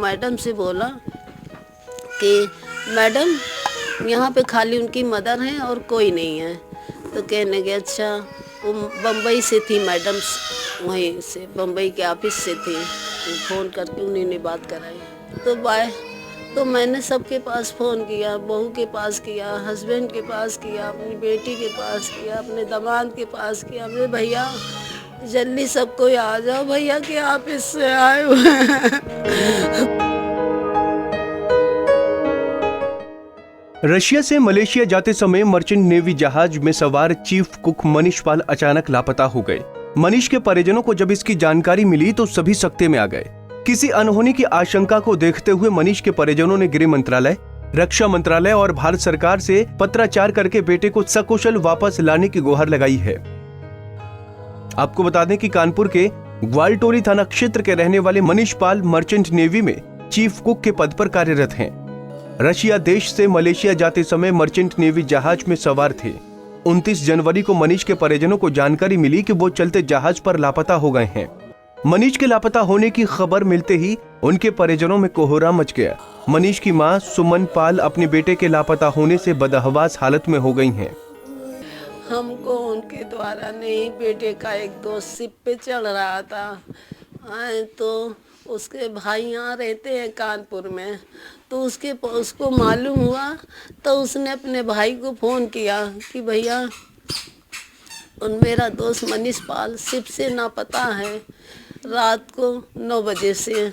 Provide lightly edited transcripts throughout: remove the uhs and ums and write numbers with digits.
Madam से बोला कि मैडम यहाँ पे खाली उनकी मदर हैं और कोई नहीं है। तो कहने लगे अच्छा, वो बम्बई से थी मैडम, वहीं से बम्बई के ऑफिस से थी, फ़ोन करके उन्हीं ने बात कराई। तो मैंने सबके पास फ़ोन किया, बहू के पास किया, हस्बैंड के पास किया, अपनी बेटी के पास किया, अपने दामाद के पास किया। अरे भैया जल्दी सब कोई आ जाओ भैया कि ऑफिस से आए हुए हैं। रशिया से मलेशिया जाते समय मर्चेंट नेवी जहाज में सवार चीफ कुक मनीष पाल अचानक लापता हो गए। मनीष के परिजनों को जब इसकी जानकारी मिली तो सभी सकते में आ गए। किसी अनहोनी की आशंका को देखते हुए मनीष के परिजनों ने गृह मंत्रालय, रक्षा मंत्रालय और भारत सरकार से पत्राचार करके बेटे को सकुशल वापस लाने की गुहार लगाई है। आपको बता दें कि कानपुर के ग्वालटोली थाना क्षेत्र के रहने वाले मनीष पाल मर्चेंट नेवी में चीफ कुक के पद पर कार्यरत हैं। रशिया देश से मलेशिया जाते समय मर्चेंट नेवी जहाज में सवार थे। 29 जनवरी को मनीष के परिजनों को जानकारी मिली कि वो चलते जहाज पर लापता हो गए हैं। मनीष के लापता होने की खबर मिलते ही उनके परिजनों में कोहराम मच गया। मनीष की मां सुमन पाल अपने बेटे के लापता होने से बदहवास हालत में हो गई हैं। हमको उनके द्वारा नहीं, बेटे का एक दोस्त शिप पे चढ़ रहा था, आए तो उसके भाई यहाँ रहते हैं कानपुर में, तो उसको मालूम हुआ तो उसने अपने भाई को फ़ोन किया कि भैया मेरा दोस्त मनीष पाल शिप से नापता है, रात को 9 बजे से,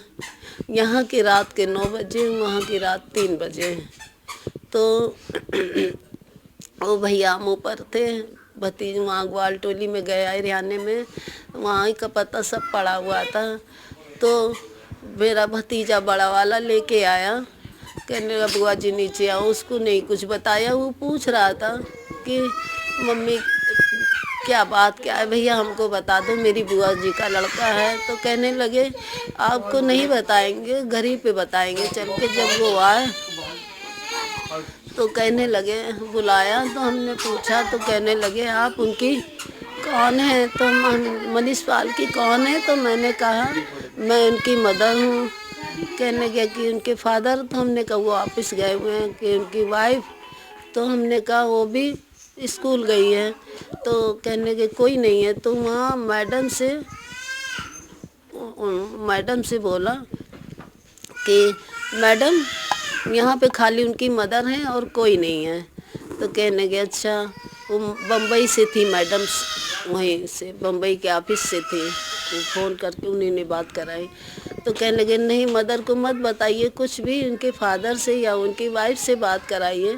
यहाँ की रात के 9 बजे, वहाँ की रात 3 बजे। तो वो भैया मुँह पर थे, भतीज वहाँ ग्वालटोली में गया हरियाणा में, वहाँ का पता सब पड़ा हुआ था। तो मेरा भतीजा बड़ा वाला लेके आया, कहने लगा बुआ जी नीचे आओ। उसको नहीं कुछ बताया, वो पूछ रहा था कि मम्मी क्या बात क्या है, भैया हमको बता दो, मेरी बुआ जी का लड़का है। तो कहने लगे आपको नहीं बताएंगे, घर ही पे बताएंगे चल के। जब वो आए तो कहने लगे, बुलाया तो हमने पूछा तो कहने लगे आप उनकी कौन है, तो मनीष पाल की कौन है। तो मैंने कहा मैं उनकी मदर हूँ। कहने लगे कि उनके फादर, तो हमने कहा वो ऑफिस गए हुए हैं। कि उनकी वाइफ, तो हमने कहा वो भी स्कूल गई है। तो कहने लगे कोई नहीं है। तो वहाँ मैडम से बोला कि मैडम यहाँ पे खाली उनकी मदर हैं और कोई नहीं है। तो कहने लगे अच्छा, वो बम्बई से थी मैडम, वहीं से बम्बई के ऑफिस से थी, फ़ोन करके उन्हीं ने बात कराई। तो कहने लगे नहीं मदर को मत बताइए कुछ भी, उनके फादर से या उनकी वाइफ से बात कराइए।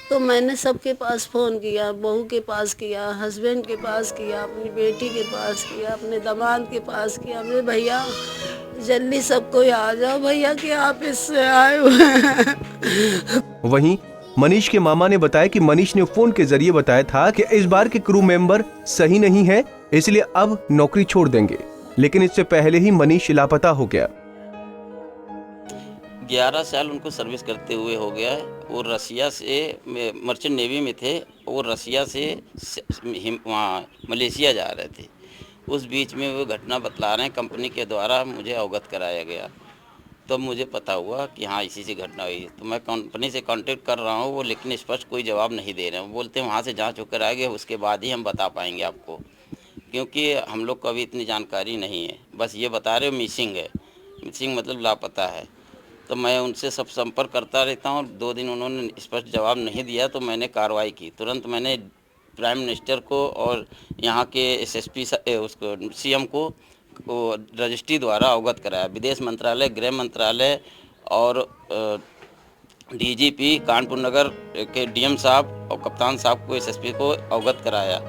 तो मैंने सबके पास फ़ोन किया, बहू के पास किया, हस्बैंड के पास किया, अपनी बेटी के पास किया, अपने दामाद के पास किया। अरे भैया जल्दी सब कोई आ जाओ भैया कि ऑफिस से आए हुए हैं। वहीं मनीष के मामा ने बताया कि मनीष ने फोन के जरिए बताया था कि इस बार के क्रू मेंबर सही नहीं है, इसलिए अब नौकरी छोड़ देंगे, लेकिन इससे पहले ही मनीष लापता हो गया। 11 साल उनको सर्विस करते हुए हो गया है। वो रसिया से मर्चेंट नेवी में थे, वो रसिया से वहाँ मलेशिया जा रहे थे। उस बीच में वो घटना बतला रहे हैं, कंपनी के द्वारा मुझे अवगत कराया गया। तब मुझे पता हुआ कि हाँ इसी से घटना हुई। तो मैं कंपनी से कांटेक्ट कर रहा हूँ, वो लेकिन स्पष्ट कोई जवाब नहीं दे रहे हैं। वो बोलते हैं वहाँ से जांच होकर आएगी, उसके बाद ही हम बता पाएंगे आपको, क्योंकि हम लोग को अभी इतनी जानकारी नहीं है। बस ये बता रहे हो मिसिंग है, मिसिंग मतलब लापता है। तो मैं उनसे सब संपर्क करता रहता हूँ। 2 दिन उन्होंने स्पष्ट जवाब नहीं दिया तो मैंने कार्रवाई की। तुरंत मैंने प्राइम मिनिस्टर को और यहाँ के एसएसपी उसको सीएम को रजिस्ट्री द्वारा अवगत कराया। विदेश मंत्रालय, गृह मंत्रालय और डीजीपी कानपुर नगर के डीएम साहब और कप्तान साहब को, एसएसपी को अवगत कराया।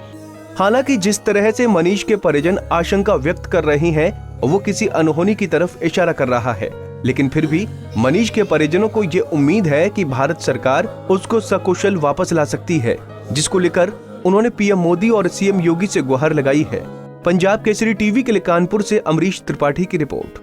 हालांकि जिस तरह से मनीष के परिजन आशंका व्यक्त कर रहे हैं वो किसी अनहोनी की तरफ इशारा कर रहा है, लेकिन फिर भी मनीष के परिजनों को ये उम्मीद है कि भारत सरकार उसको सकुशल वापस ला सकती है, जिसको लेकर उन्होंने पीएम मोदी और सीएम योगी से गुहार लगाई है। पंजाब केसरी टीवी के लिए कानपुर से अमरीश त्रिपाठी की रिपोर्ट।